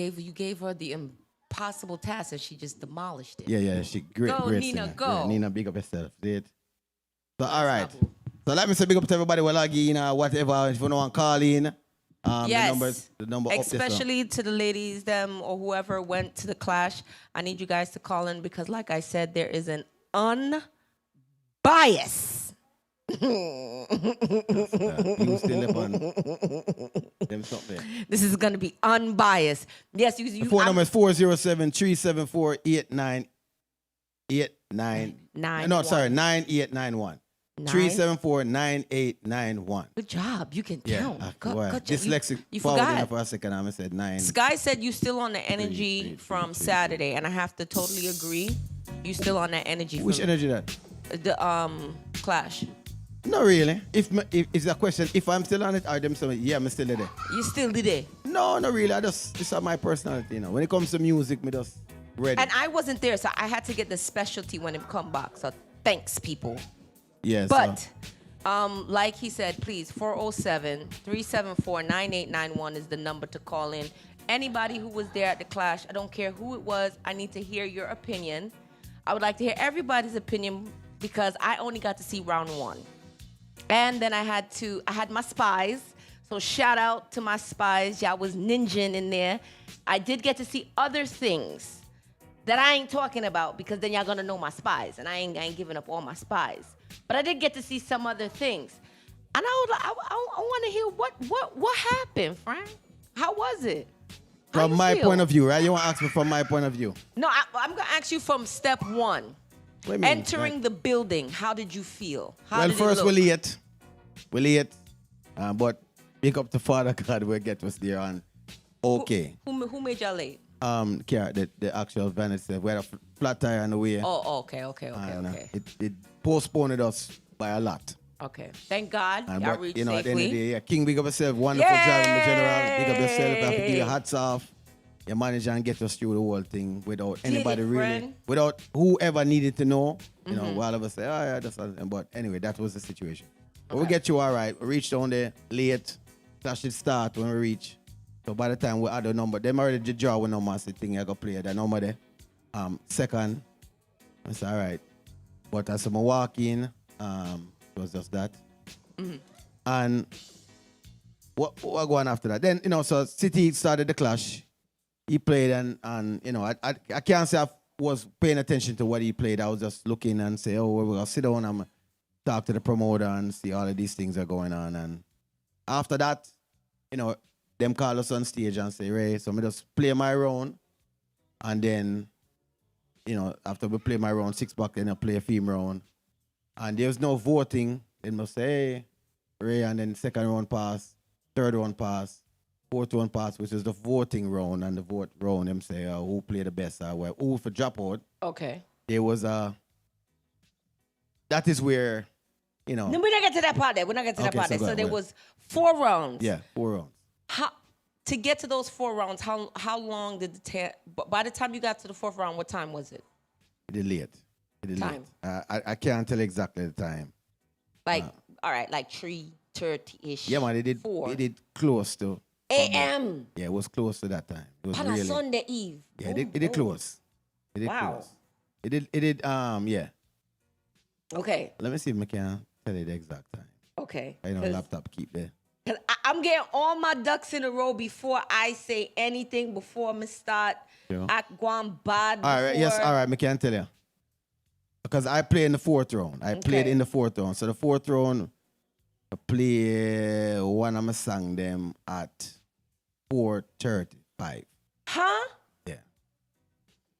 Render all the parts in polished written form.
You gave her the impossible task and she just demolished it. Yeah. She great, Go, great Nina, singer. go. Yeah, Nina, big up yourself. See it? So, all right. So, let me say big up to everybody. Well, again, whatever. If you want to call in, Yes. the number up there. Especially to the ladies, them, or whoever went to the clash. I need you guys to call in because, like I said, there is an unbiased. You still up on them something. This is going to be unbiased. Yes, The phone number is 407-374-8989. No, sorry, 9891. 374-9891. Good job. You can count. Dyslexic. You forward forgot. enough for a second. I said 9. Sky said you still on the energy from Saturday, and I have to totally agree. You still on that energy. Which energy that? The clash. Not really. If it's a question, if I'm still on it, or them saying, yeah, I'm still there. You still did it. No, not really. This is my personality, you know. When it comes to music, me just ready. And I wasn't there, so I had to get the specialty when it come back. So thanks, people. Yes. But, like he said, please, 407-374-9891 is the number to call in. Anybody who was there at the clash, I don't care who it was, I need to hear your opinion. I would like to hear everybody's opinion because I only got to see round 1. And then I had my spies. So shout out to my spies. Y'all was ninjing in there. I did get to see other things that I ain't talking about because then y'all gonna know my spies. And I ain't giving up all my spies. But I did get to see some other things. And I want to hear what happened, Frank. How was it? From my point of view, right? You want to ask me from my point of view? No, I'm going to ask you from step 1. Entering the building, how did you feel? How did first it we look? late. But pick up the Father God will get us there and okay. Who made y'all late? The actual vanity. We had a flat tire on the way. Oh, okay. It postponed us by a lot. Okay. Thank God. Y'all reached at the end of the safely. day, yeah, King, big up yourself. Wonderful job in the general. Big up yourself. I have to give you hats off. Your manager and get us through the whole thing without anybody really, without whoever needed to know. You know, while of us say, oh yeah, that's something. But anyway, that was the situation. But we'll get you all right. We reached down there late. That should start when we reach. So by the time we add the number, them already draw with number. So thing I got play that number there. Second. I said, all right. But as I walk in, it was just that. And what going after that? Then, so City started the clash. He played and I can't say I was paying attention to what he played. I was just looking and say, oh, we're going to sit down and talk to the promoter and see all of these things are going on. And after that, them call us on stage and say, Ray, so I just play my round. And then, after we play my round, 6 back, then I play a theme round. And there's no voting. Then must say, hey, Ray, and then second round pass, third round pass, fourth round pass, which is the voting round. And the vote round, them say who played the best, who for drop out. Okay. There was that is where, No, we're not getting to that part there. We're not getting to that part there. So there was 4 rounds. Yeah, 4 rounds. To get to those 4 rounds, how long did it take? By the time you got to the 4th round, what time was it? It did late. Time. I can't tell exactly the time. All right, like 3:30-ish. Yeah, man, it did close to a.m. Yeah, it was close to that time. It was on really a Sunday Eve. Yeah, it did close. It did close. It did yeah. Okay. Let me see if I can tell you the exact time. Okay. I know laptop keep there. I'm getting all my ducks in a row before I say anything, before I start Guam bad. All right, yes, all right, I can tell you. Because I played in the 4th round. I played in the 4th round. So the 4th round, I play one of my song them at 4:35. Huh? Yeah.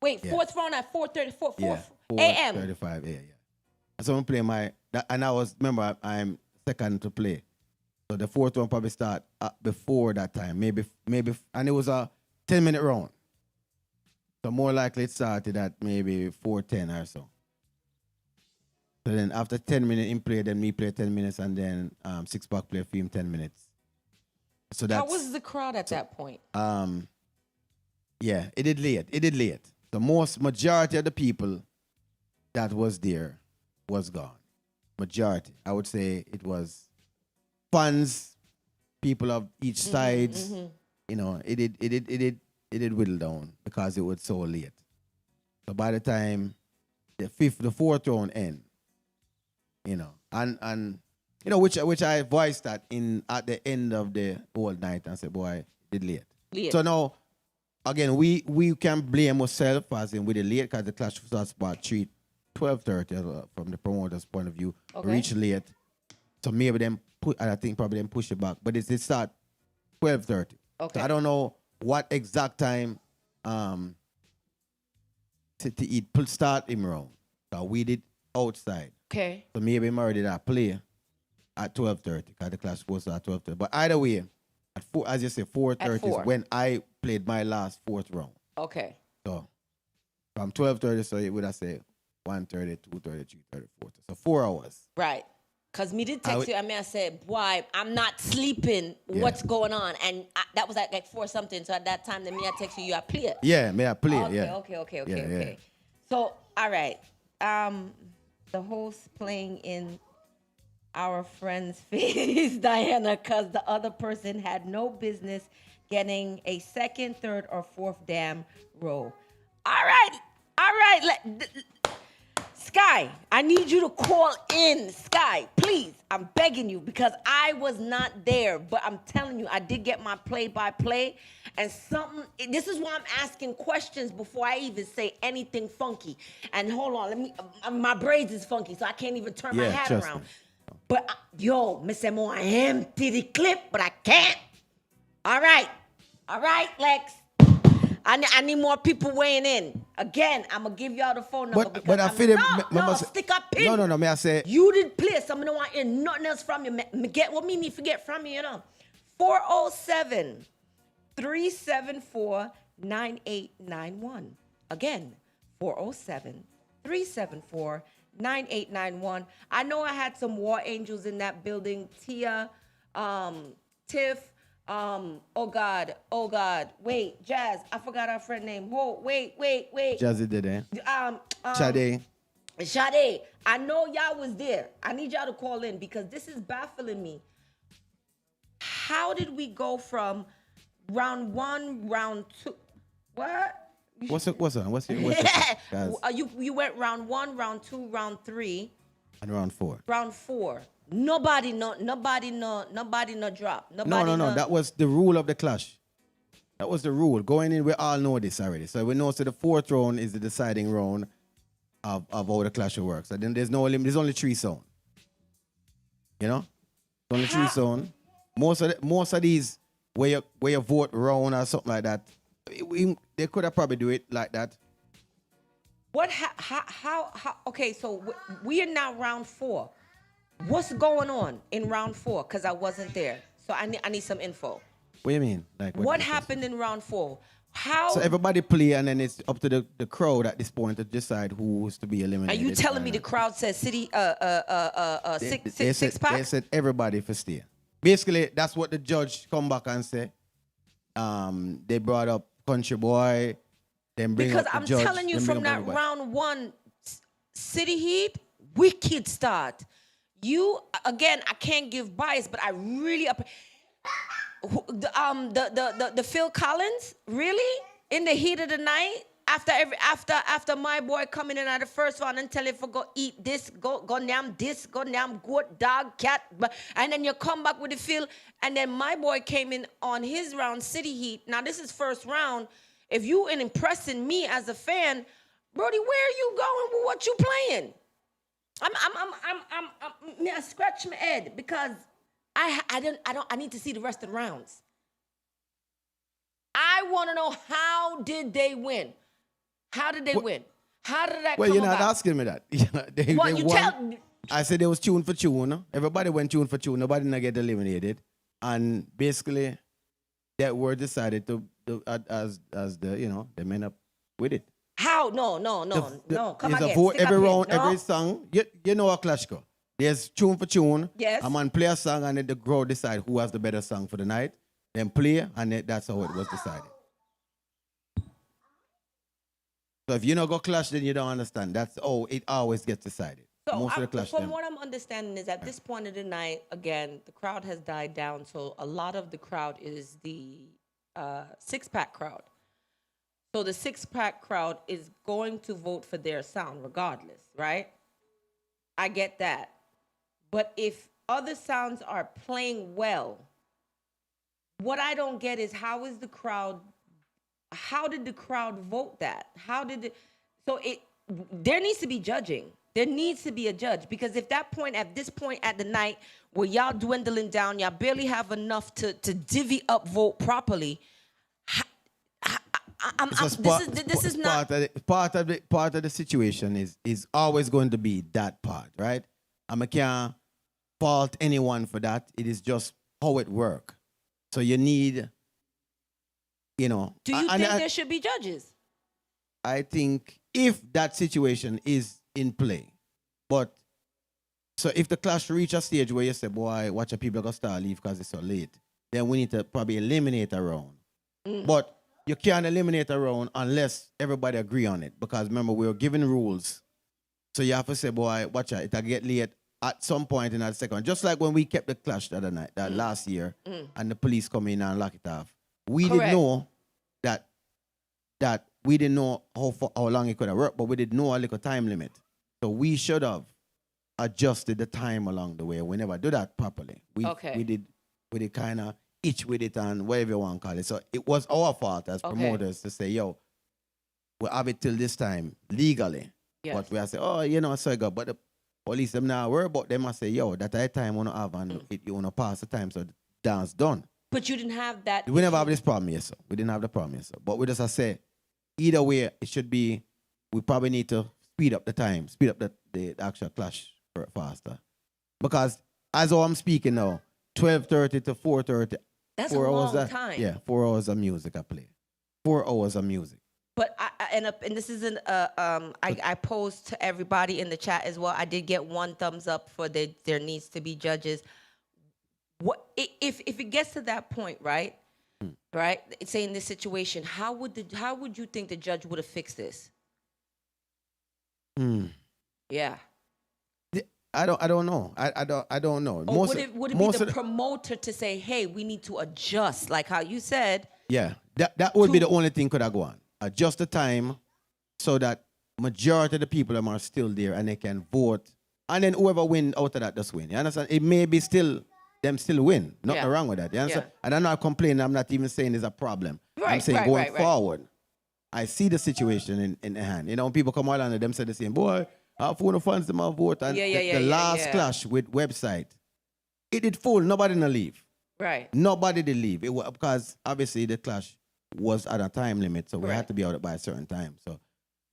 Wait, 4th round at 4:34 yeah, a.m. 4:35, yeah. So I'm playing and I was, remember, I'm second to play. So the 4th one probably start before that time, maybe, and it was a 10-minute round. So more likely it started at maybe 4:10 or so. So then after 10 minutes in play, then me play 10 minutes, and then 6 back play film 10 minutes. So that's, how was the crowd at that point? Yeah, it did late. The majority of the people that was there was gone. Majority. I would say it was fans, people of each side. It did it did whittle down because it was so late. So by the time the fourth round end, and which I voiced that in at the end of the whole night and said, boy, did late. Late. So now, again, we can blame ourselves as in with the late because the clash starts about 12:30 from the promoter's point of view. Okay. Reach late. So maybe them I think probably them push it back. But it start 12:30. Okay. So I don't know what exact time to eat start him round. So we did outside. Okay. So maybe him already that play at 12:30 because the class supposed to at 12:30. But either way, at as you say, 4:30 is when I played my last fourth round. Okay. So from 12:30, so it would have said 1:30, 2:30, 3:30, 4:30. So 4 hours. Right. Because me did text you. I said, boy, I'm not sleeping. Yeah. What's going on? And that was like 4 something. So at that time, then me I text you, I play it. Yeah, me I play it, okay, yeah. Okay. Yeah. So, all right. The host playing in our friend's face, Diana, because the other person had no business getting a second, third, or fourth damn row. All right. Sky, I need you to call in. Sky, please. I'm begging you because I was not there. But I'm telling you, I did get my play-by-play. And this is why I'm asking questions before I even say anything funky. And hold on, my braids is funky, so I can't even turn my hat around. But, Miss Emo, I empty the clip, but I can't. All right, Lex. I need more people weighing in. Again, I'm going to give y'all the phone number. But I feel stick up pin. No, may I say. You did play. So I don't want to hear nothing else from you. Get what me need to get from you, 407-374-9891. Again, 407-374-9891. I know I had some war angels in that building. Tia, Tiff, oh God. Wait, Jazz. I forgot our friend name. Wait. Jazzy did it. Sade. Sade. I know y'all was there. I need y'all to call in because this is baffling me. How did we go from round 1, round 2? What? What's it? You went round 1, round 2, round 3. And round 4. Round 4. Nobody no drop. No. That was the rule of the clash. That was the rule. Going in, we all know this already. So we know the fourth round is the deciding round of how the clash works. And then there's only 3 zones. Only 3 zones. Most of these where you vote round or something like that, they could have probably do it like that. What? How? Okay, so we are now round 4. What's going on in round 4? Because I wasn't there. So I need some info. What do you mean? Like what happened in round 4? How? So everybody play and then it's up to the crowd at this point to decide who's to be eliminated. Are you telling me the crowd said six pack? They said everybody for stay. Basically, that's what the judge come back and say. They brought up Country Boy. Then bring because up the I'm judge, telling you from that round 1 City Heat, wicked start. You again, I can't give bias, but I really the Phil Collins really in the heat of the night after my boy coming in at the first round and tell him for go eat this, go nyam this, go nyam goat, dog, cat, and then you come back with the Phil, and then my boy came in on his round City Heat. Now this is first round. If you ain't impressing me as a fan, Brody, where are you going with what you playing? I scratch my head because I need to see the rest of the rounds. I want to know, how did they win? How did they win? How did that come about? Well, you're not asking me that. they you won. tell me. I said they was tune for tune. Everybody went tune for tune. Nobody didn't get eliminated. And basically, that were decided to as the they men up with it. How? No. Come again. A vote every round, every song. You know a clash go. There's tune for tune. Yes. A man play a song and then the crowd decide who has the better song for the night. Then play and that's how it was decided. So if you don't go clash, then you don't understand. That's it always gets decided. So Most of the clash. From what I'm understanding is at this point of the night, again, the crowd has died down. So a lot of the crowd is the 6-pack crowd. So the six-pack crowd is going to vote for their sound regardless, right? I get that. But if other sounds are playing well, what I don't get is how did the crowd vote that? There needs to be judging. There needs to be a judge, because if at this point at the night where y'all dwindling down, y'all barely have enough to divvy up vote properly. This is not part of the situation is always going to be that part, right? I can't fault anyone for that. It is just how it works. So you need, Do you think there should be judges? I think if that situation is in play, but so if the clash reach a stage where you say, boy, watch your people gonna start leave because it's so late, then we need to probably eliminate a round. But you can't eliminate a round unless everybody agree on it, because remember, we were given rules. So you have to say, boy, watch out, it'll get late at some point in that second. Just like when we kept the clash the other night, that last year, and the police come in and lock it off. We didn't know that we didn't know how long it could have worked, but we did know a little time limit. So we should have adjusted the time along the way. We never do that properly. We did kind of itch with it and whatever you want to call it. So it was our fault as promoters to say, yo, we'll have it till this time legally. Yes. But we have to say, oh, so I got, but the police them now worry about them and say, yo, that time we don't have and you want to pass the time, so the dance done. But you didn't have that. We never have this problem, yes, sir. We didn't have the problem, yes, sir. But we just say, either way, it should be, we probably need to speed up the time, speed up the actual clash faster. Because as I'm speaking now, 12:30 to 4:30. That's 4 hours. Long time. Yeah, 4 hours of music I play. 4 hours of music. But and this isn't I posed to everybody in the chat as well. I did get one thumbs up for there needs to be judges. What if it gets to that point, right? Right? Say in this situation, how would you think the judge would have fixed this? Yeah. I don't know. I don't know. Or would it be the promoter to say, hey, we need to adjust, like how you said? Yeah, that would be the only thing could have gone. Adjust the time so that majority of the people are still there and they can vote. And then whoever win out of that just win. You understand? It may be them still win. Nothing wrong with that. You understand? Yeah. And I'm not complaining. I'm not even saying there's a problem. Right, I'm saying going forward, I see the situation in the hand. When people come out and them say the same, boy, I phone the funds to my vote. And the last clash with website, it did full. Nobody didn't leave. Right. Nobody did leave. It was, because obviously the clash was at a time limit, so we had to be out by a certain time. So,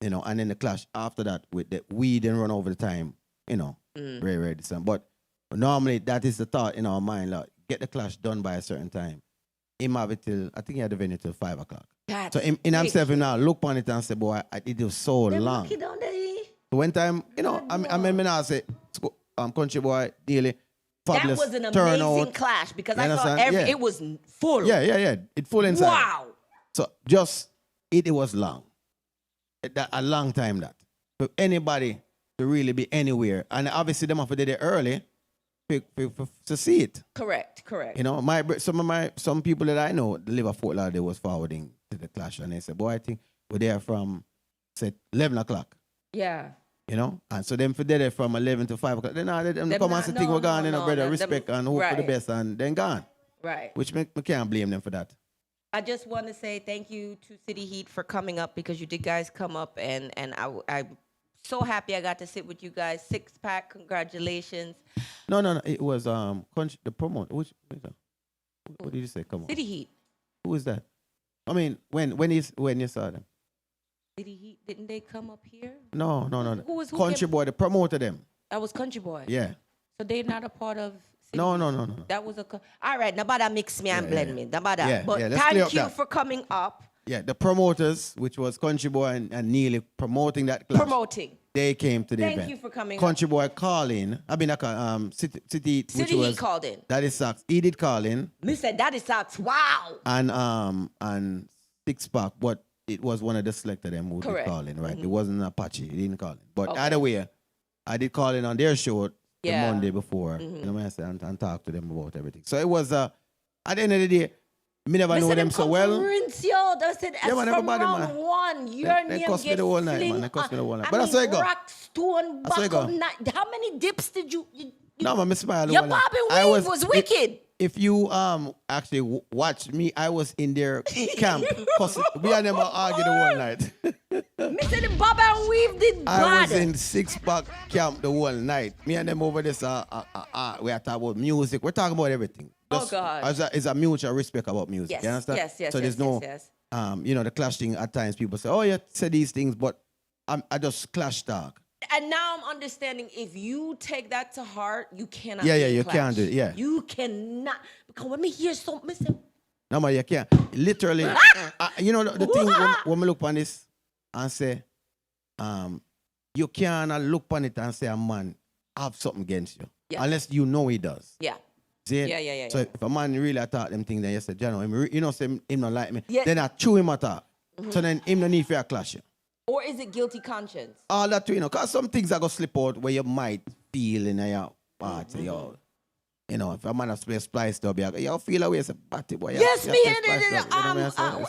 and then the clash after that we didn't run over the time, very, very decent. But normally that is the thought in our mind, like, get the clash done by a certain time. Him have it till, I think he had the venue till 5 o'clock. So in himself now look on it and say, boy, it was so long. So one time, I mean, I say, country boy, daily. Fabulous that was an turnout. Amazing clash, because I thought it was full. Yeah. It full inside. Wow. So just, it was long. A long time that. For anybody to really be anywhere. And obviously them have to do it early to see it. Correct. Some people that I know that live at Fort Lauderdale was forwarding to the clash. And they said, boy, I think we're there from, say, 11 o'clock. Yeah. And so them for there from 11 to 5 o'clock. Then them come and say, we're gone, brother, respect and hope for the best, and then gone. Right. Which we can't blame them for that. I just want to say thank you to City Heat for coming up, because you did guys come up, and I'm so happy I got to sit with you guys. 6-pack, congratulations. No. It was the promoter. What did you say? Come on. City Heat. Who is that? I mean, when you saw them? City Heat, didn't they come up here? No. Who Country Boy, the promoter them. That was Country Boy. Yeah. So they're not a part of City No. Heat. That was all right. Nobody mix me and blend me. Nobody. Yeah, but let's thank you for coming up. Yeah, the promoters, which was Country Boy and Neely, promoting that clash. Promoting. They came to the event. Thank you for coming Country up. Boy call in. City Heat called in. Daddy Socks. He did call in. Me said Daddy Socks. Wow. And 6-pack, but it was one of the selected them who did call in, right? Mm-hmm. It wasn't Apache. He didn't call in. But either way, I did call in on their show the Monday before. Mm-hmm. I said, and talk to them about everything. So it was, at the end of the day, Me never know them so well. Rinse you out. I said, Yeah, man, from everybody, round man. one, your They name cost me gets the whole night, fling man. They cost me the whole night. I But that's how it go. Rock, stone, That's how it buckle, go. night. How many dips did you No, man, I smile. Your bob and weave was wicked. If you actually watch me, I was in their camp. Cause we and them argue the whole night. Me said the bob and weave did bad. I was in 6-pack camp the whole night. Me and them over this, we are talking about music. We're talking about everything. Oh, God. It's a mutual respect about music. Yes, You understand? yes, so there's no, the clash thing at times people say, oh, you say these things, but I just clash talk. And now I'm understanding if you take that to heart, you cannot. You clash. can't do it. Yeah. You cannot. Because when me hear something, say, no, man, you can't. Literally, the thing when we look on this and say, you cannot look on it and say a man have something against you. Yeah. Unless you know he does. Yeah. See? Yeah. So if a man really attack them things, then you say, say him not like me. Yeah. Then I chew him attack. So then him no need for a clash. Or is it guilty conscience? All that too, because some things are going to slip out where you might feel in your part. If a man has play splice dub, you feel away as a party boy. Yes, me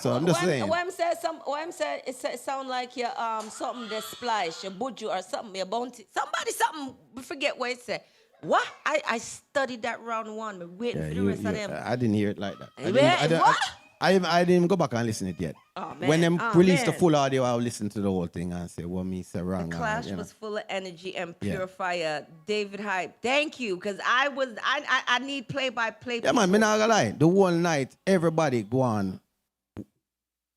So I'm just saying. When I'm saying it sound like you something that splice, you buju or something, you bounty. Something, we forget what it said. What? I studied that round one. I'm waiting for the rest of them. I didn't hear it like that. I didn't even go back and listen to it yet. Oh, man. When them released the full audio, I'll listen to the whole thing and say what me say wrong. The clash was full of energy and pure fire. David Hype, thank you, because I need play-by-play. Yeah, man, me not gonna lie. The whole night, everybody go on.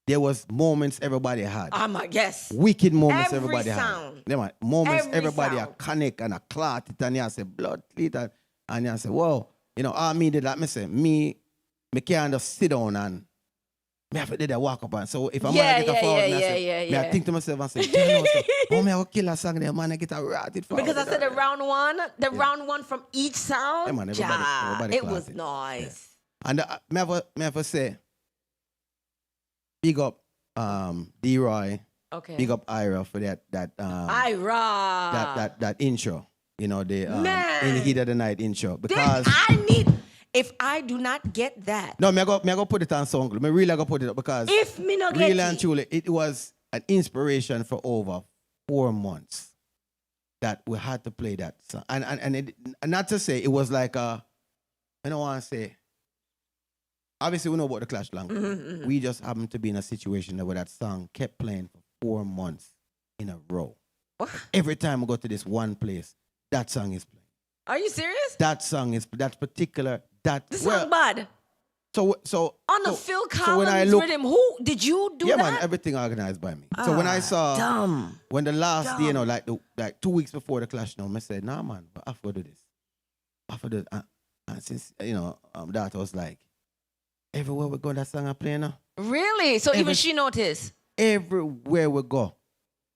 There was moments everybody had. My guess. Wicked moments Every everybody sound. had. Yeah, man, moments Every everybody sound. a connect and a clot it and you say blood cleat and you say, whoa, all me did that. Me say, me can't just sit down and me have to do that walk up and so if I'm gonna get a forward me I think to myself and say, oh me I will kill a song there, man, I get a ratted forward. Because I said round one from each sound, yeah, man, everybody it was nice. Yeah. And me have to say, big up D-Roy, okay. Big up Ira for that Ira. that intro. In the heat of the night intro. Because if I do not get that. No, me go put it on song. Me really go put it up because if me not get really and truly, it was an inspiration for over 4 months that we had to play that song. And not to say it was like I don't want to say. Obviously, we know about the Clash language. Mm-hmm. We just happened to be in a situation where that song kept playing for 4 months in a row. What? Every time we go to this one place, that song is playing. Are you serious? That song is This song bad. So on the Phil Collins rhythm, who did you do that? Yeah, man, everything organized by me. So when I saw when the last day, like 2 weeks before the Clash, I said, nah, man, but I have to do this. I have to do it. And since that was like, everywhere we go, that song I play now. Really? So even she noticed? Everywhere we go,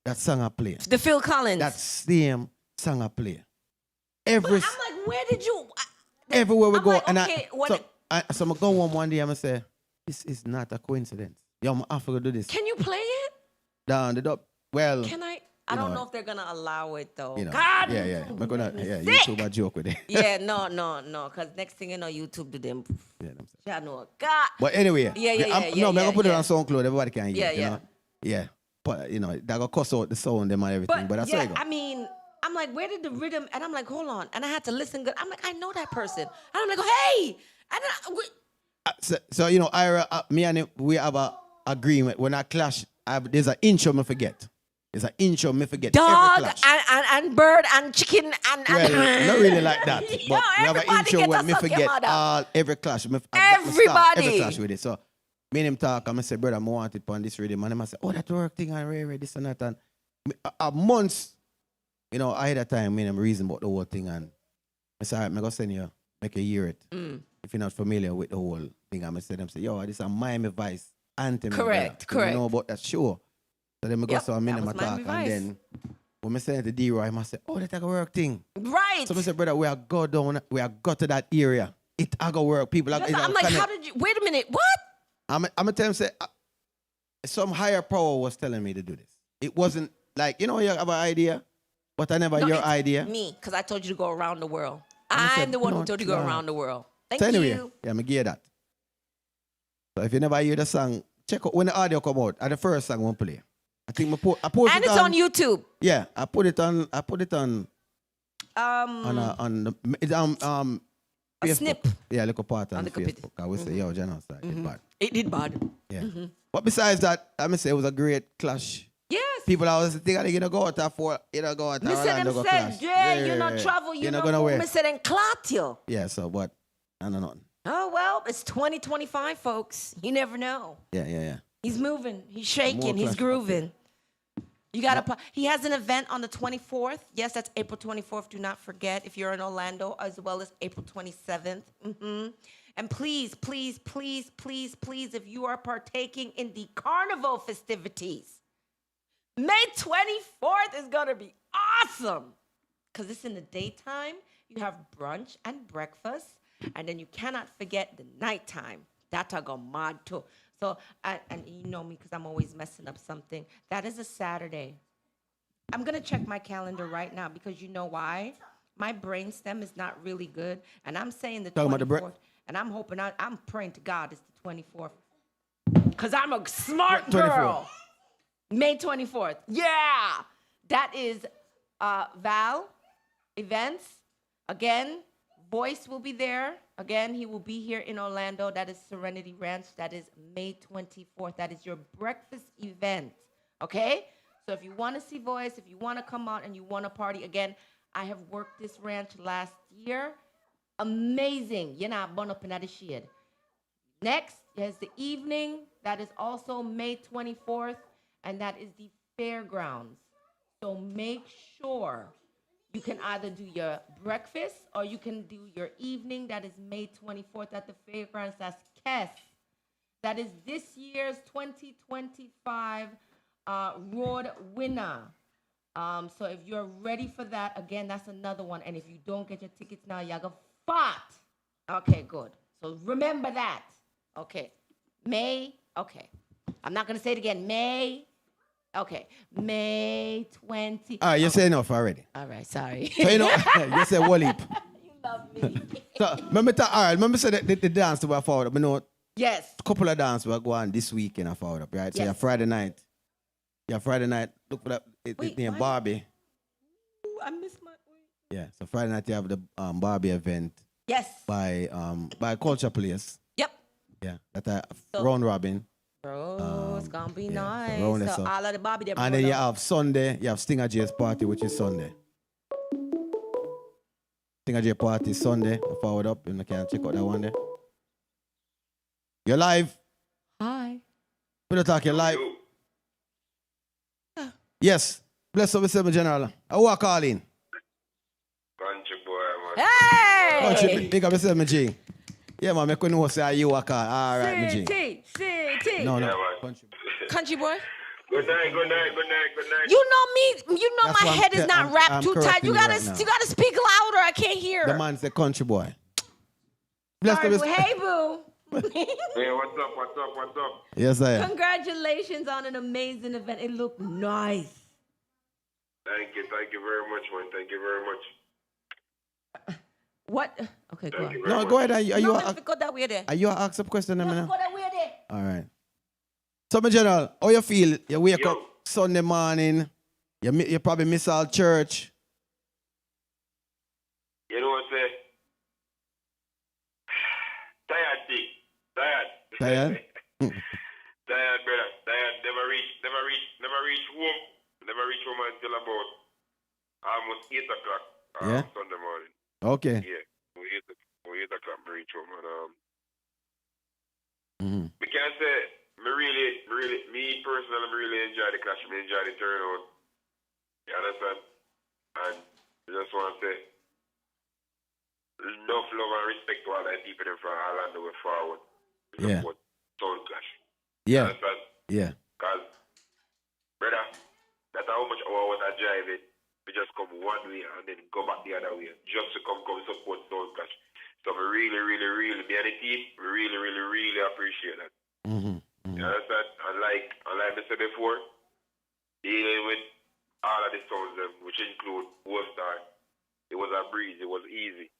that song I play. The Phil Collins? That same song I play. I'm like, where did you? Everywhere we go. Like, and okay, so I'm going to go home one day and I say, this is not a coincidence. Yo, I'm have to do this. Can you play it? Down the dub. Well. Can I? I don't know if they're going to allow it though. God! Yeah. I'm gonna, YouTube a joke with it. Yeah, no. Because next thing you know, YouTube do them. Yeah, no. God. But anyway. I'm going to put it on SoundCloud. Everybody can hear it. Yeah. But, that going to cuss out the sound them and everything. But that's how it go. I mean, I'm like, where did the rhythm? And I'm like, hold on. And I had to listen good. I'm like, I know that person. And I'm like, hey. Ira, me and him, we have a agreement. When I clash, there's an intro me forget. There's an intro me forget. Dog and bird and chicken and well, not really like that. But we have an intro where me forget every clash. Every clash with it. So me and him talk and I say, brother, I want it on this rhythm. And I say, oh, that work thing and rare, this and that. And months, I had a time, me and him reason about the whole thing. And I said, all right, I'm going to send you, make you hear it. If you're not familiar with the whole thing, I'm going to say, yo, this is a Miami Vice anthem. Correct. You know about that show. So then I go so a minute talk. And then when I say to D-Roy, I say, oh, that's a work thing. Right. So I said, brother, we are go to that area. It a go work. People are I'm like, how did you, wait a minute, what? I'm going to tell him, say, some higher power was telling me to do this. It wasn't like, you have an idea, but I never your idea. Me, because I told you to go around the world. I'm the one who told you to go around the world. Thank so anyway, you. Yeah, I'm going to give you that. So if you never hear the song, check out when the audio come out. At the first song won't play. I think I post And it it's on YouTube. Yeah, I put it on the A Facebook. snip. Yeah, little part on On the Facebook. I would say, yo, genocide, it bad. It did bad. Yeah. But besides that, I must say it was a great clash. Yes. People always think they're gonna go out for go out. Me say them go said, clash. you not travel, you You're not not gonna go. wear. Me say them clot you. Yeah, so but I don't know. Oh, well, it's 2025, folks. You never know. Yeah. He's moving. He's shaking. More He's clash. grooving. You got he has an event on the 24th. Yes, that's April 24th. Do not forget if you're in Orlando, as well as April 27th. And please, please, please, please, please, if you are partaking in the carnival festivities, May 24th is going to be awesome. Because it's in the daytime. You have brunch and breakfast. And then you cannot forget the nighttime. That'll go mad too. So, and you know me because I'm always messing up something. That is a Saturday. I'm going to check my calendar right now because you know why? My brain stem is not really good. And I'm saying the 24th. And I'm hoping, I'm praying to God it's the 24th. Because I'm a smart girl. 24th. May 24th. Yeah. That is Val Events. Again, Voice will be there. Again, he will be here in Orlando. That is Serenity Ranch. That is May 24th. That is your breakfast event. Okay? So if you want to see Voice, if you want to come out and you want to party, again, I have worked this ranch last year. Amazing. You're not bun up in the shade. Next is the evening. That is also May 24th. And that is the fairgrounds. So make sure you can either do your breakfast or you can do your evening. That is May 24th at the fairgrounds. That's Kess. That is this year's 2025 road winner. So if you're ready for that, again, that's another one. And if you don't get your tickets now, you're going to fight. Okay, good. So remember that. Okay. May. Okay. I'm not going to say it again. May. Okay, May 20. All right, you say enough already. All right, sorry. So you know, you say what leap. You love me. So remember say the dance that we forward up. You know, Yes. a couple of dances we go on this weekend I forward up, right? So Yes. your Friday night. Look for that. It's named Barbie. Ooh, I missed my. Yeah. So Friday night you have the Barbie event Yes. by Culture Place. Yep. Yeah. That round robin. Bro, it's gonna be nice. So So all of the Bobby there. and then you have Sunday, you have Stinger J's party, which is Sunday. Stinger J party Sunday. Forward up, and you can check out that one there. You're live. Hi. Pillowtalk, you're live. Yes. Bless up yourself, General. I walk all in. Country boy, man. Hey. Country, big up yourself, my G. Yeah, man, I couldn't say you walk all. All right, my G. CT. No. Yeah, man. Country. Country boy. Good night. You know me. You know That's my why head is not wrapped I'm too tight. correcting You you gotta, right now. you gotta speak louder. I can't hear. The man's a country boy. Bless Sorry, up boo. yourself. Hey, boo. Hey, what's up? Yes, I am. Congratulations on an amazing event. It looked nice. Thank you very much, man. Thank you very much. What? Okay, go Thank on. you very No, much. go ahead. Are you No, let's go that way there. ask a question? Let's Now? go that way there. All right. So, my General, how you feel? You wake Yo. up Sunday morning. You probably miss all church. You know what I say? Tired, Dick. Tired. Tired? Tired, brother. Tired. Never reach home. Never reach home until about almost 8 o'clock Yeah? Sunday morning. Okay. Yeah. We 8 o'clock we reach home and Mm-hmm. we can say me personally really enjoy the clash. Me enjoy the turnout. You understand? And I just want to say enough love and respect to all the people in from Orlando way forward. Yeah. Support Soul Clash. You Yeah. understand? Yeah. Because, brother, that's how much hour what I drive it. We just come one way and then go back the other way. Just to come support Soul Clash. So we really, me and the team, we really appreciate that. Mm-hmm. You understand? And like I said before, dealing with all of the sounds, which include Star, it was a breeze, it was easy.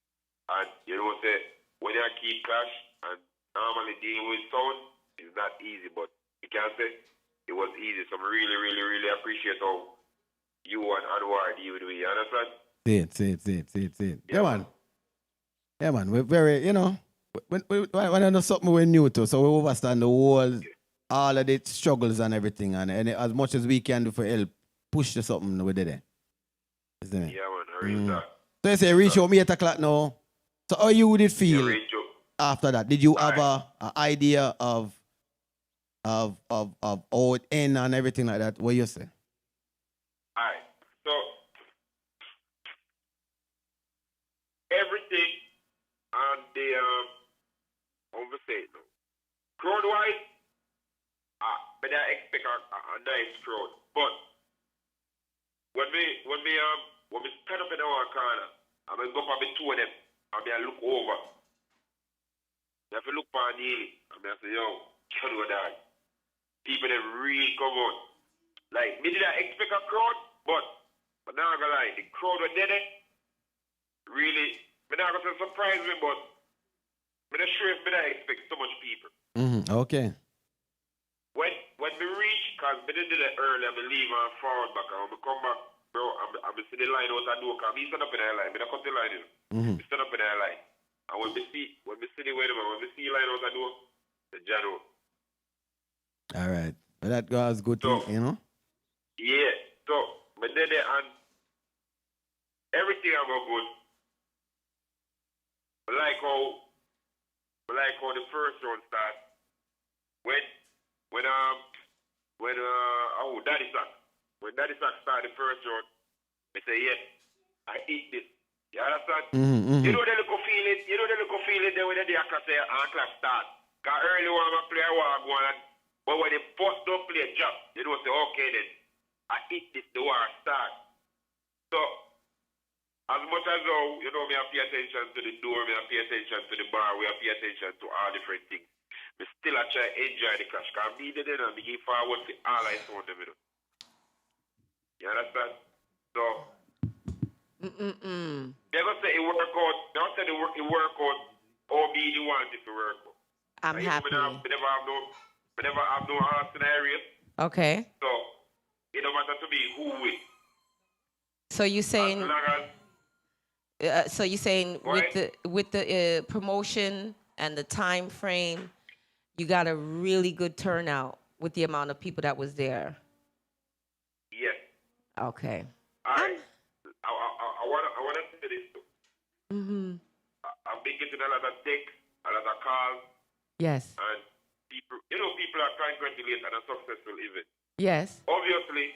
And you know what I'm saying? When you keep clash and normally dealing with sound, it's not easy, but you can say it was easy. So I really, really, really appreciate how you and Anwar deal with me. You understand? See it. Yeah, man. Yeah, man. We're very, when I know something we're new to, so we understand the whole, all of the struggles and everything, and as much as we can do for help, push to something we did there. Isn't it? Yeah, man. I read that. So you say reach out me 8 o'clock now. So how you did feel Yeah, read you. after that? Did you have an idea of how it end and everything like that? What you say? Alright. So everything on the how we say it now. Crowd wise, but I expect a nice crowd. But when we stand up in our corner, I'm gonna go up with two of them, and I look over. You have to look for Neely, and I say, yo, can do that. People that really come out. Like, me did I expect a crowd, but now I'm gonna lie, the crowd was there, really, I'm not gonna surprise me, but I'm not sure if I expect so much people. Okay. When we reach, because I did it early, I'm leave and forward back, and when we come back, bro, I'm see the line out the door, because I stand up in the line, I don't cut the line in. I stand up in the line. And when we see the way, when we see line out the door, the general. All right. But that was good, So, Yeah. So, but then and everything about good. I like how the first round starts. When Daddy Sack. When Daddy Sack started the first round, they say, yeah, I eat this. You understand? You know the little feeling there when the can say clock start. Because early one I play war one, but when the first don't play a job, they don't say, okay then, I eat this, the war start. So as much as though, me I pay attention to the door, me I pay attention to the bar, we I pay attention to all different things. Me still I try to enjoy the clash. Because me did it and me give forward to all I saw them. You understand? So they're gonna say it work out. They're gonna say it work out or be the one if it work out. I'm happy. We never have no hard scenarios. Okay. So it don't matter to me who wins. So you saying? As long as So you're saying with the promotion and the time frame, you got a really good turnout with the amount of people that was there. yes. Okay. All right. I wanna say this too. I've been getting a lot of texts, a lot of calls, Yes. and people are congratulating on a successful event. Yes. Obviously,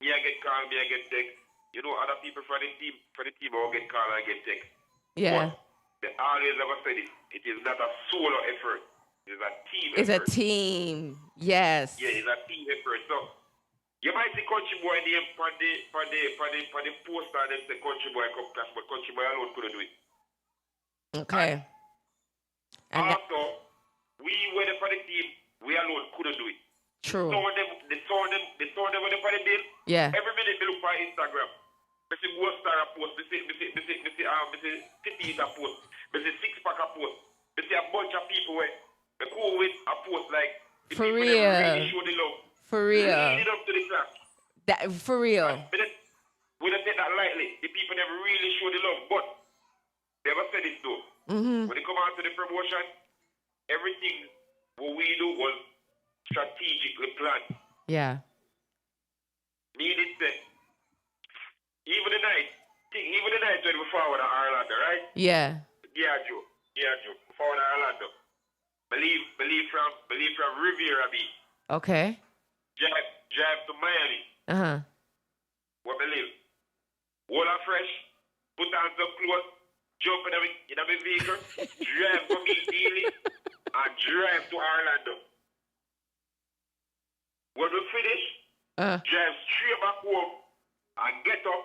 me I get call, me I get text. Other people for the team will get call and get text. Yeah. But they always ever say this. It is not a solo effort. It is a team It's effort. a team. Yes. Yeah, it's a team effort. So you might see Country Boy name for the poster and then say Country Boy come clash, but Country Boy alone couldn't do it. Okay. And Also, we were for the team, we alone couldn't do it. true. So when they saw them when they for the deal. Yeah. Every minute they look for Instagram. I see Ghost Star post, I see City a post, I see Six Pack a post, I see a bunch of people where they cool with a post like the For people real. that really show the love. For real. Lead it up to the class. That for real. We don't take that lightly. The people never really show the love, but they ever said it though. When they come out to the promotion, everything what we do was strategically planned. Yeah. Meaning that even the night when we forward to Orlando, right? Yeah. Yeah, Joe. Forward to Orlando. Believe from Riviera Beach. Okay. Drive to Miami. What believe? Water fresh, put on some clothes, jump in a vehicle, drive from East Ely, and drive to Orlando. When we finish, drive straight back home and get up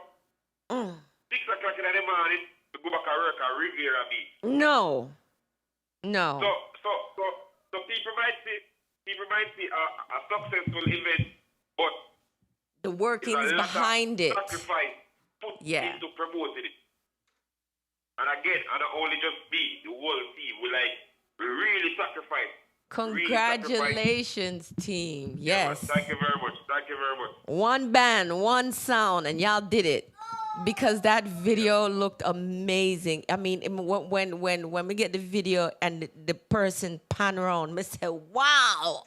6 o'clock in the morning to go back and work at Riviera Beach. No. So people might see a successful event, but The workings behind it. Sacrifice put into promoting it. And again, and not only just me, the whole team, we like We really sacrificed. Congratulations, team. Yes. Yeah, thank you very much. Thank you very much. One band, one sound, and y'all did it. Because that video looked amazing. I mean, when we get the video and the person pan around, me say, wow.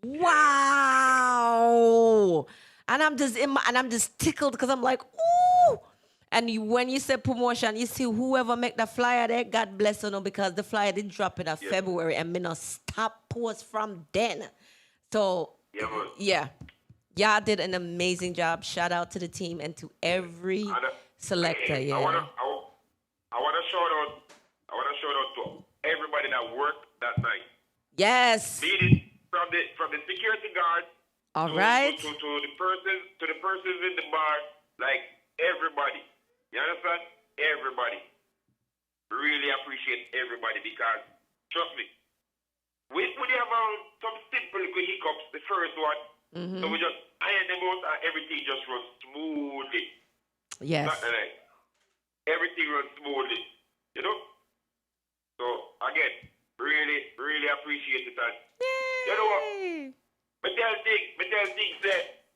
Wow. And I'm just tickled because I'm like, ooh. And when you say promotion, you see whoever make the flyer there, God bless you, because the flyer did drop in February and me not stop post from then. So yeah. Y'all did an amazing job. Shout out to the team and to every selector. Yeah. I want to shout out to everybody that worked that night. Yes. Meaning from the security guard. All right. To the persons in the bar, like everybody. You understand? Everybody. Really appreciate everybody because trust me, we have some simple hiccups. The first one. Mm-hmm. So we just iron them out and everything just runs smoothly. Yes. Everything runs smoothly. You know? So again, really, really appreciate it. And you know what? But tell things that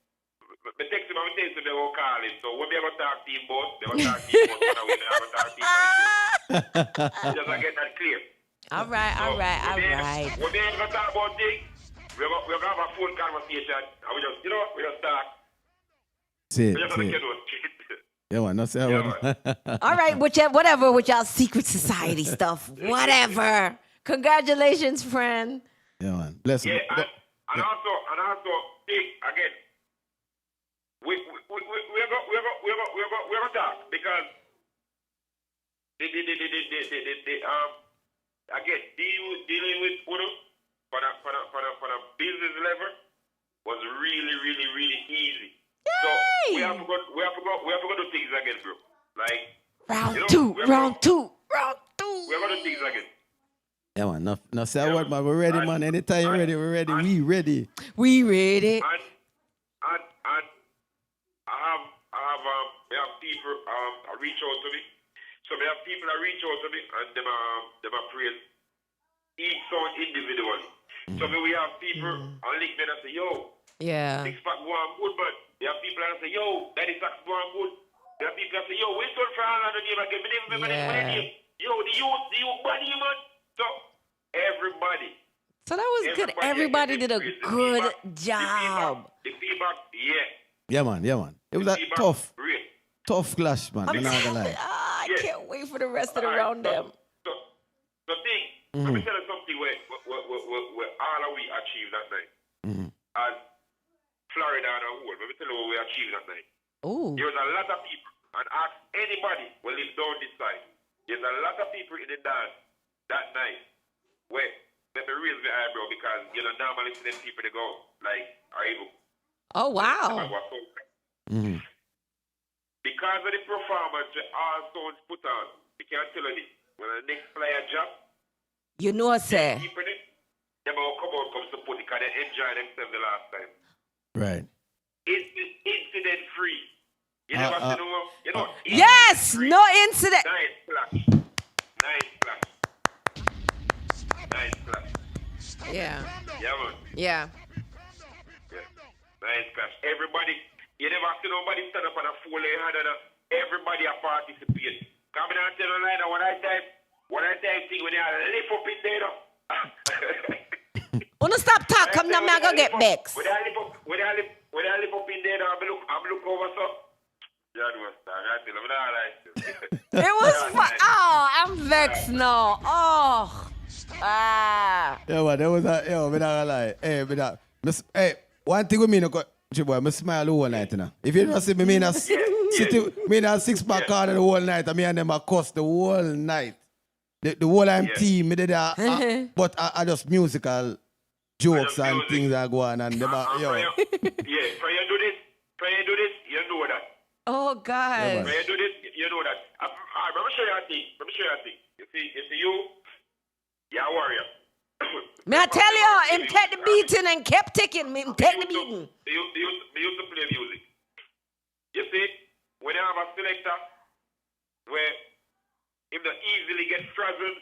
but text him and tell him they will call him. So when they have a talk team boss, they will talk team boss when we have a talk team boss. Just to get that clear. All right. When they have a talk about things, we're going to have a phone conversation and we just talk. See we just it. Yeah, man, that's it. All right, whatever with y'all secret society stuff. Whatever. Congratulations, friend. Yeah, man. Bless you. Yeah, and also, again, we're going to talk because again, dealing with Uno for the business level was really, really, really easy. Yay! So we have to go do things again, bro. Like round two. We're going to do things again. Yeah, man. No say a word, man. We're ready, man. Anytime you're ready, we're ready. We ready. We ready. And we have people reach out to me. So we have people that reach out to me and them praise each song individually. So we have people on LinkedIn that say, yo, yeah, 6-pack go on good, but we have people that say, yo, Daddy Sax go on good. We have people that say, yo, we sold for all the game again. We never remember the name. Yo, the youth body, man. So everybody. So that was good. Everybody did a good job. The feedback, yeah. Yeah, man. It was a tough clash, man. I'm not gonna lie. I can't wait for the rest of the round them. So let me tell you something where all we achieved that night. As Florida and a whole, let me tell you what we achieved that night. Ooh. There was a lot of people, and ask anybody who lives down this side. There's a lot of people in the dance that night where let me raise my eyebrow because normally see them people they go like are able. Oh wow. Because of the performance that all stones put on, you can't tell you this. When the next flyer drop, you know say. People they will come support it because they enjoy themselves the last time. Right. Incident free. You never see no yes, free. no incident. Nice clash. Yeah. Yeah, man. Yeah. Nice clash. Everybody, you never see nobody stand up on a full hand and everybody a participate. Come down to the line and when I type thing when they lift up in there. Wanna stop talk, come now, man, go get Bex. When I lift up in there, I'm look over so. It was fun. Oh, I'm vexed now. Oh. Yeah, man, that was me not gonna lie. Hey, one thing with me, boy, I smile the whole night, If you don't see me, in a 6-pack card the whole night, and me and them are cuss the whole night. The whole team, me did that, but I just musical jokes and things that go on, and them are, for you do this, you know that. Oh, God. When you do this, you know that. Let me show you a thing. You see you're a warrior. May I tell you, him take the beating and kept taking me. Take the beating. They used to play music. You see, when you have a selector where if they easily get frazzled,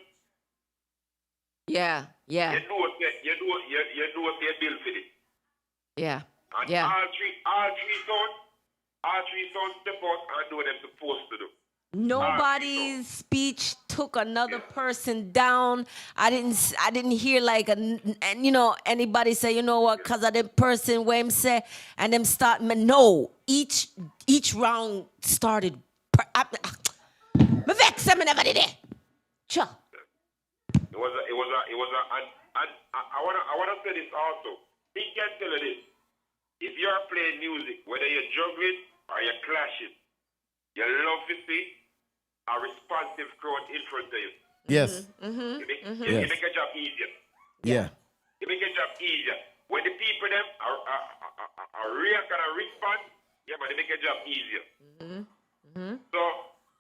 Yeah. You know what they bill for it. Yeah. And Yeah. all three sons step out and do what they're supposed to do. Nobody's speech took another person down. I didn't hear like anybody say, you know what, cause of the person where him say and them start. No, each round started. Me vex me never did it. Sure. It was and I wanna say this also. He can tell you this. If you're playing music, whether you're juggling or you're clashing, you love to see a responsive crowd in front of you. Yes. You make a job easier. Yeah. You make a job easier. When the people them are react and respond, yeah, but they make a job easier. So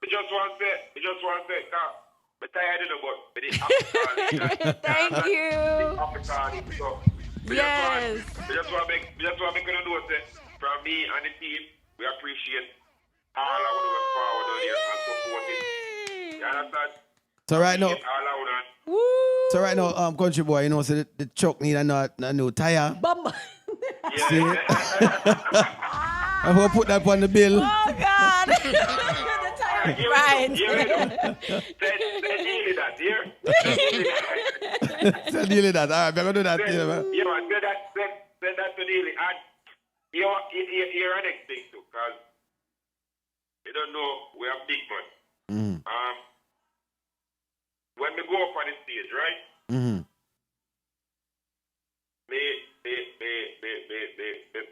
we just want to say, I'm tired of the but Thank you. So Yes. we just want to make you know say, from me and the team, we appreciate all I want to work forward on here and supporting. You understand? So right now, All I want so right now, country boy, you know, so the truck need a new tire. Bumba. See it? I'm gonna put that on the bill. Oh God. The tire. Right. Say that here. So deal with that. All right, I'm gonna do that. Say Man. that to Neely. And you're an next thing too, because you don't know we are big man. When we go up on the stage, right?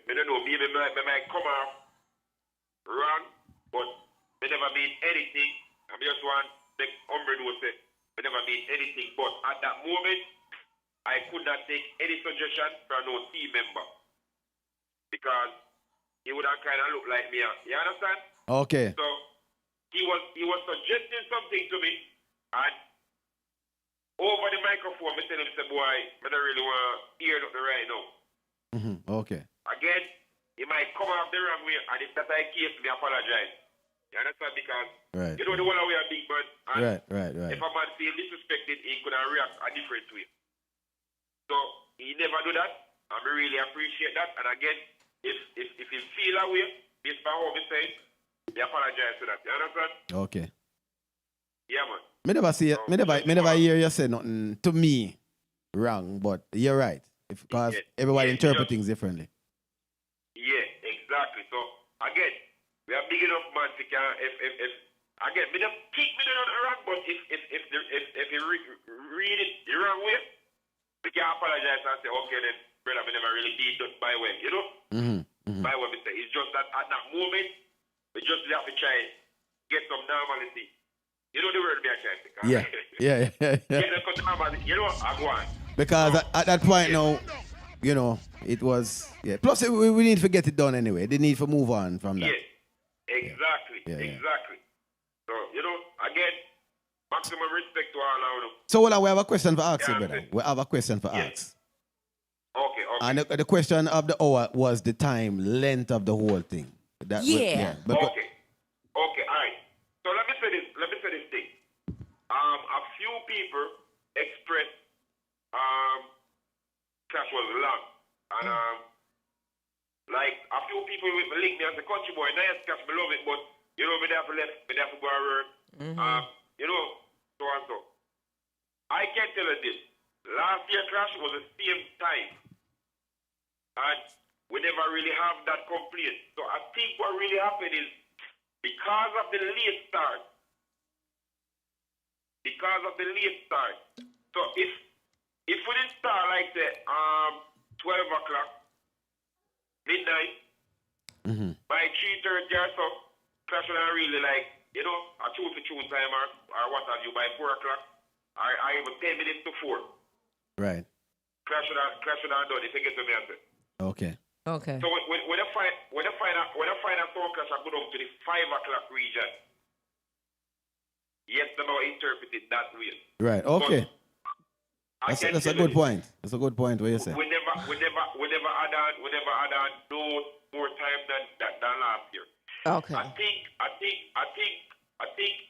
Me don't know, maybe me might come off wrong, but me never mean anything. I just want the umbre to say, me never mean anything. But at that moment, I could not take any suggestion from no team member. Because he would have kind of looked like me. You understand? Okay. So he was suggesting something to me, and over the microphone, I tell him, say, boy, I don't really want to hear nothing right now. Okay. Again, he might come off the wrong way, and if that's the case, me apologize. You understand? Because you know the one way a big man, and Right. if a man feel disrespected, he could react a different way. So he never do that, and I really appreciate that. And again, if he feel that way, based on how he say it, he apologize to that. You understand? Okay. Yeah, man. Me never hear you say nothing to me wrong, but you're right. Because everybody interprets things differently. Yeah, exactly. So again, we are big enough man to can if again, me don't kick me on the wrong, but if you read it the wrong way, we can apologize and say, okay then, brother, we never really did that by way, you know? By way we say. It's just that at that moment, we just have to try get some normality. You know the word me I try to say. Yeah. You know, I go on. Because at that point now, you know, it was, Plus, we need to get it done anyway. They need to move on from that. Yeah, exactly. So, you know, again, maximum respect to all of them. So, we have a question for Ax, brother. We have a question for Ax. Okay. And the question of the hour was the time, length of the whole thing. Okay, all right. So let me say this thing. A few people expressed Clash was long. And like a few people with me link me as a country boy, nice Clash, I love it, but you know, me have to go and work. You know, so and so. I can tell you this. Last year Clash was the same time. And we never really have that complaint. So I think what really happened is because of the late start. So if we didn't start like the 12 o'clock, midnight, by 3:30 or so, Clash would really like, you know, a tune time or what have you, by 4 o'clock, or even 10 minutes to 4. Right. Clash would have done, if you get to me answer. Okay. So when I find a song Clash, I go down to the 5 o'clock region. Yes, they don't interpret it that way. Right. Okay. That's a good point. That's a good point. What you say? We never had on no more time than last year. Okay. I think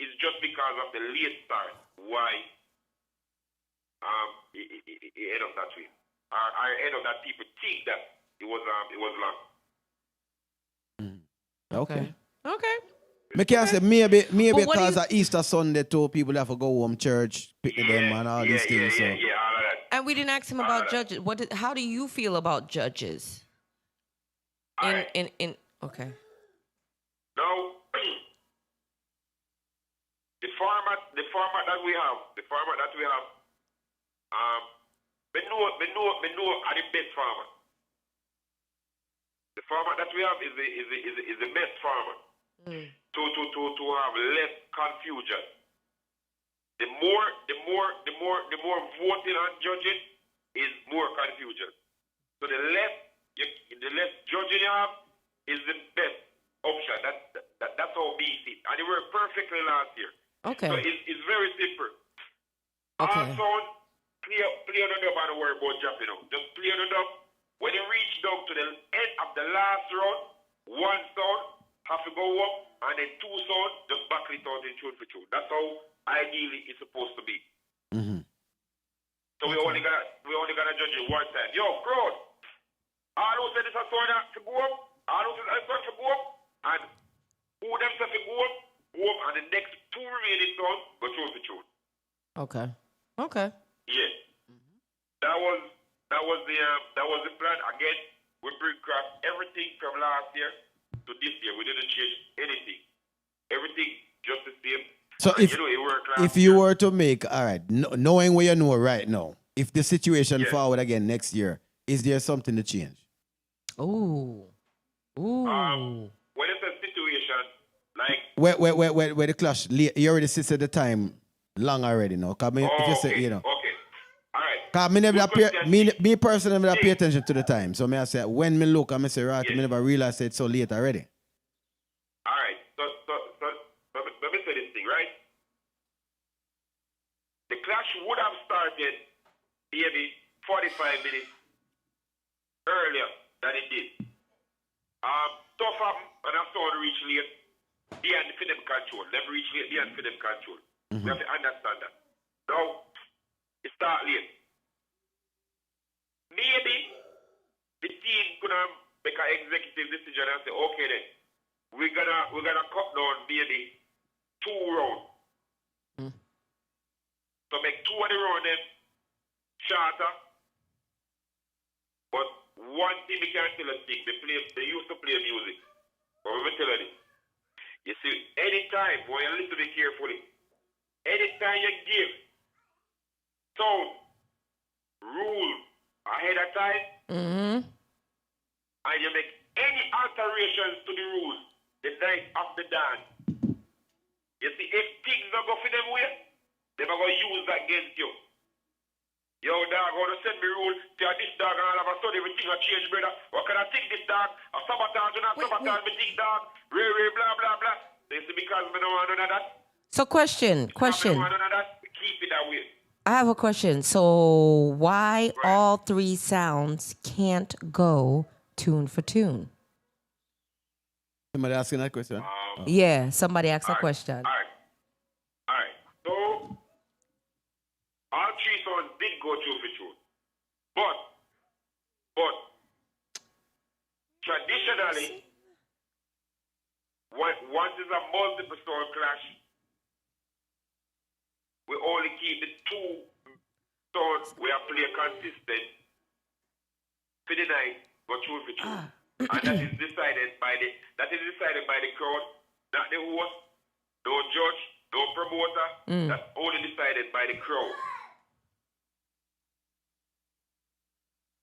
it's just because of the late start. Why? it end up that way. I end up that people think that it was long. Okay. Okay. Me can say maybe But what do because you- of Easter Sunday too, people have to go home church, pick them and all these things. So Yeah, all of that. And we didn't ask him about judges. How do you feel about judges? Alright. Okay. Now, the format that we have, me know are the best format. The format that we have is the best format. To have less confusion. The more voting and judging is more confusion. So the less judging you have is the best option. That's how we see it. And it worked perfectly last year. Okay. So it's very simple. Okay. All sound, play on the dub and don't worry about jumping up. Just play on the dub. When you reach down to the end of the last round, one sound have to go up, and then two sound just back it out in tune for tune. That's how ideally it's supposed to be. Mm-hmm. So we only gotta judge it one time. Yo, crowd, all who said this a sound to go up, all who said this a sound to go up, and who themselves to go up, and the next two remaining sound go tune for tune. Okay. Okay. Yeah. That was the plan. Again, we bring across everything from last year to this year. We didn't change anything. Everything just the same. So And it worked last if you year. were to make, all right, knowing what you know right now, if the situation forward again next year, is there something to change? Ooh. When it's a situation like Where the clash, you already sit at the time long already now. Cause if you say, you know. Okay. All right. Cause me never Good pay, question. me personally never pay attention to the time. So me I say when me look, I say right, me never realize it's so late already. All right. So let me say this thing, right? The clash would have started maybe 45 minutes earlier than it did. Tough up and I saw the reach late. They and for them control. Them reach late, they and for them control. We have to understand that. Now, it start late. Maybe the team could have make an executive decision and say, okay then, we're gonna cut down maybe 2 rounds. So make 2 of the round them shorter. But one thing we can't tell us thing, they used to play music. But we will tell you this. You see, anytime, when you listen to me carefully, anytime you give sound rule ahead of time, and you make any alterations to the rules the night of the dance, you see, if things don't go for them way, they're going to use that against you. Yo, dog, going to send me rule to this dog, and all of a sudden everything will change, brother. What can I think this dog? A sabotage, you not sabotage me think dog. Ray, blah, blah, blah. This is because we don't want none of that. So question. We don't want none of that. We keep it that way. I have a question. So why all 3 sounds can't go tune for tune? Somebody asking that question? Yeah, somebody asked a question. All right. So, all 3 songs did go tune for tune. But, traditionally, once is a multiple sound clash, we only keep the 2 sounds we are play consistent for the night, but tune for tune. And that is decided by the crowd, not the host, no judge, no promoter. That's only decided by the crowd.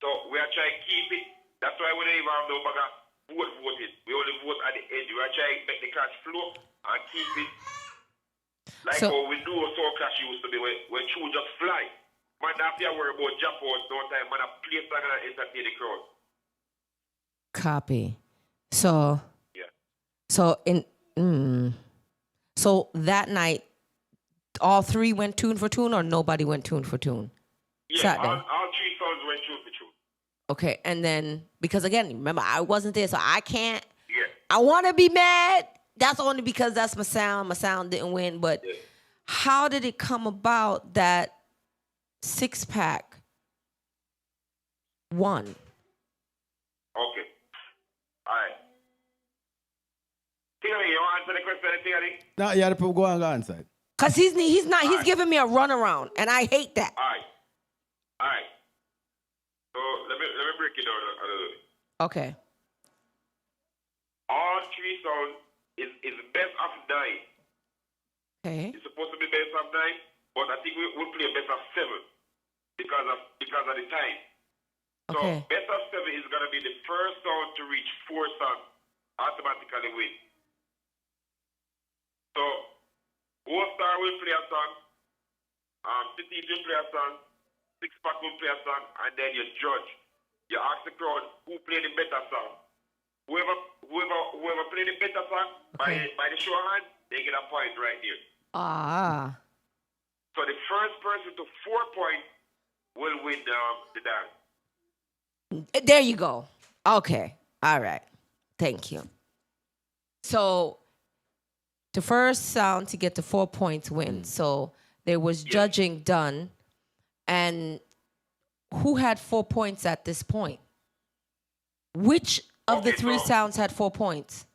So we are trying to keep it. That's why we don't even have no bugger voting. We only vote at the end. We are trying to make the clash flow and keep it like how we do a soul clash used to be when true just fly. Man, not have to worry about jump out no time. Man, play song and entertain the crowd. Copy. So Yeah. So that night, all 3 went tune for tune, or nobody went tune for tune? Yeah, Saturday. all 3 songs went tune for tune. Okay, and then because again, remember I wasn't there, so I can't. Yeah. I want to be mad. That's only because that's my sound. My sound didn't win, but how did it come about that 6-pack won. Okay. All right. Tingani, you want to answer the question, Tingani? No, you have to go on inside. Cause he's giving me a runaround, and I hate that. All right. So let me break it down a little bit. Okay. All 3 songs is best of 9. Okay. It's supposed to be best of 9, but I think we'll play best of 7 because of the time. So Okay. best of 7 is gonna be the first song to reach 4 songs automatically win. So Gold Star will play a song, City will play a song, 6-pack will play a song, and then you judge. You ask the crowd who played the better song. Whoever played the better song by the show of hands, they get a point right there. Ah. So the first person to 4 points will win the dance. There you go. Okay. All right. Thank you. So the first sound to get to 4 points wins. So there was judging done. And who had 4 points at this point? Which of the 3 sounds had 4 points?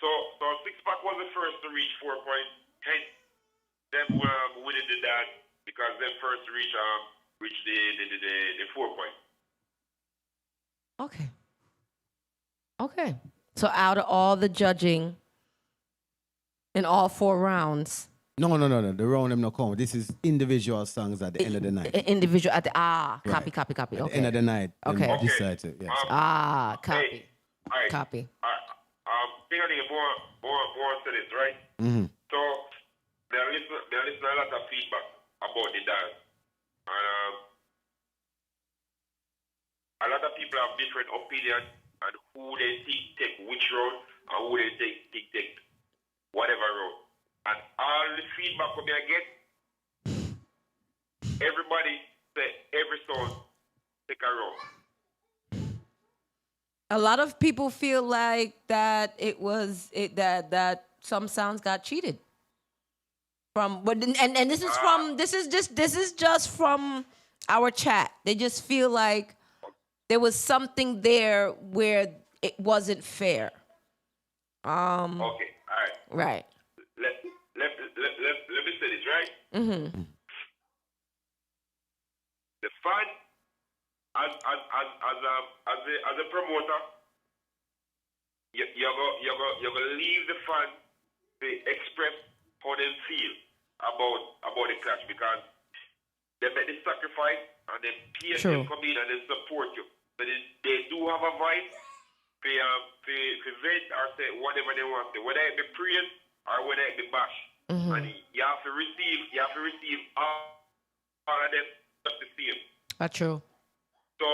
So 6-pack was the first to reach 4 points. Hence, them were winning the dance because them first reach the 4 points. Okay. So out of all the judging in all 4 rounds. No. The round them no count. This is individual songs at the end of the night. Individual at the Right. copy. At Okay. the end of the night. Okay. Them decide to, yes. Copy. Hey, all right. Copy. Thing on more to this, right? Mm-hmm. So they're listening a lot of feedback about the dance. And a lot of people have different opinions on who they think take which road and who they think take whatever road. And all the feedback we get, everybody say every song take a road. A lot of people feel like that that some sounds got cheated from, but and this is just from our chat. They just feel like there was something there where it wasn't fair. Okay, all right. Right. Let me say this, right? Mm-hmm. The fan, as a promoter, you're gonna leave the fan to express how they feel about the clash because they make the sacrifice and then PSL come in and they support you. But they do have a voice to vent or say whatever they want to, whether it be praise or whether it be bash. Mm-hmm. And you have to receive all of them just the same. That's true. So,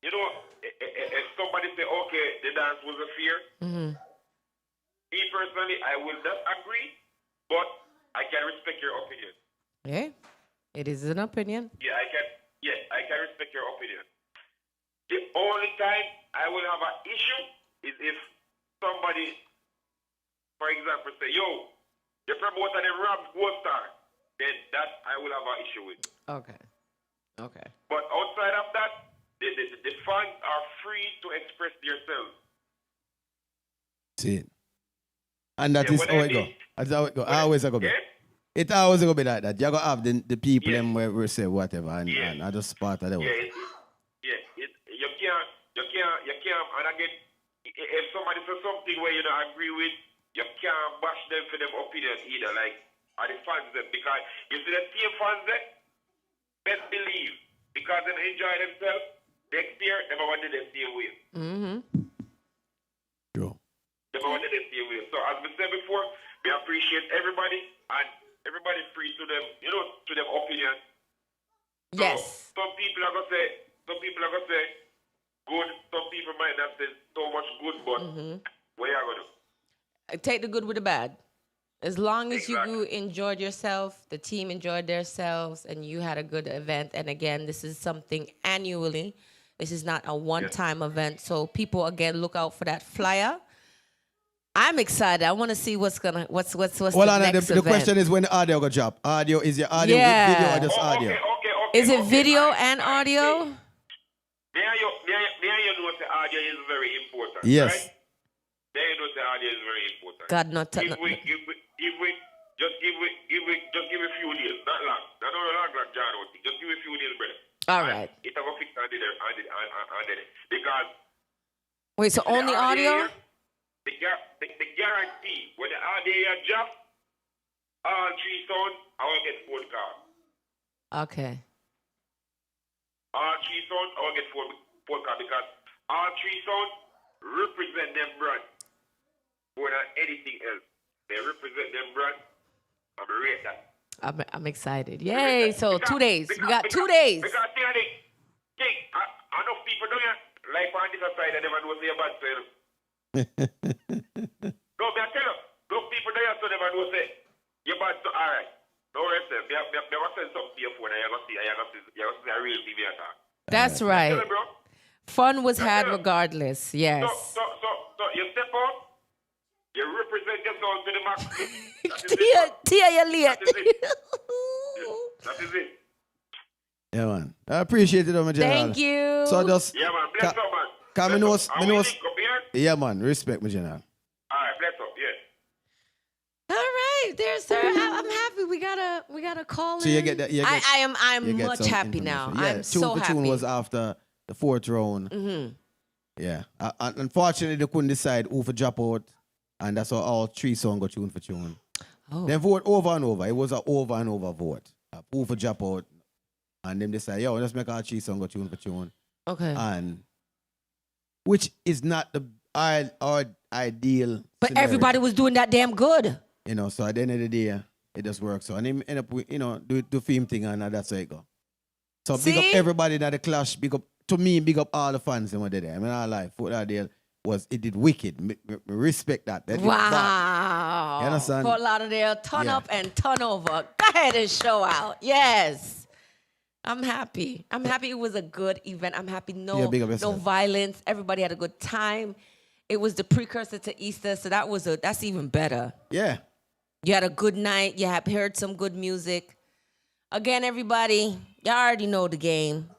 you know, if somebody say, okay, the dance was a fear, me personally, I will not agree, but I can respect your opinion. Yeah, it is an opinion. Yeah, I can respect your opinion. The only time I will have an issue is if somebody, for example, say, yo, the promoter they robbed Gold Star, then that I will have an issue with. Okay. But outside of that, the fans are free to express themselves. See it. And that is how it go. That's how it go. Always go be. Yeah? It always go be like that. You gotta have the people them where we say whatever and I just part of the way. You can't, and again, if somebody says something where you don't agree with, you can't bash them for them opinion either, like, are the fans them, because you see the same fans there, best believe, because they enjoy themselves, next year, they want to the same way. Mm-hmm. True. They want to the same way. So, as we said before, we appreciate everybody, and everybody free to them, to them opinion. So, Yes. some people are going to say, good. Some people might not say so much good, but what are you going to do? Take the good with the bad. As long as Exactly. you enjoyed yourself, the team enjoyed themselves, and you had a good event. And again, this is something annually. This is not a one-time event. So people, again, look out for that flyer. I'm excited. I want to see what's the next Well, event. the question is when the audio go drop. Audio is your audio with video or just audio? Okay. Is it video and audio? May I know the audio is very important. Yes. Right? May I know the audio is very important. God, not. Give we just give a few days, not long. Not long, John. Just give a few days, brother. All right. It's a fix on it because. Wait, so only audio? The guarantee when the audio drop, all 3 sound, I will get phone call. Okay. All 3 sound, I will get phone call because all 3 sound represent them brand more than anything else. They represent them brand. I'm rate that. I'm excited. Yay! So 2 days. We got 2 days. Because enough people don't like on this side and never know say about self. No, I tell you, those people there so never know say you're bad to all right. No rest them. They will send something to your phone and you're gonna see a real TV attack. That's right. Tell them, bro. Fun was had regardless. Yes. So you step up, you represent yourself to the max. That is it. Tia, you're late. That is it. Yeah, man. I appreciate it, my general. Thank you. So just, Yeah, man. Bless up, man. Can Bless me know, up. Are we link up here? yeah, man. Respect, my general. All right, bless up, yeah. All right, there, sir. I'm happy. We got a call. So you get that. I'm much happy now. Yeah, I'm so for happy. tune was after the 4th round. Mm-hmm. Yeah. Unfortunately, they couldn't decide who for drop out, and that's how all 3 songs got tune for tune. Oh. They vote over and over. It was an over and over vote. Who for drop out, and then they say, yo, let's make our 3 songs go tune for tune. Okay. And which is not the our ideal. But scenario. everybody was doing that damn good. You know, so at the end of the day, it just works. So and him end up with, do film thing and that's how it go. So big up See? everybody that the clash, big up to me, big up all the fans and what they did. I mean, our life, Fort Lauderdale it did wicked. Me respect that. That did bad. Wow. You understand? Fort Lauderdale, turn Yeah. up and turn over. Go ahead and show out. Yes. I'm happy. I'm happy it was a good event. I'm happy Yeah, big up no yourself. violence. Everybody had a good time. It was the precursor to Easter, so that's even better. Yeah. You had a good night. You have heard some good music. Again, everybody, y'all already know the game.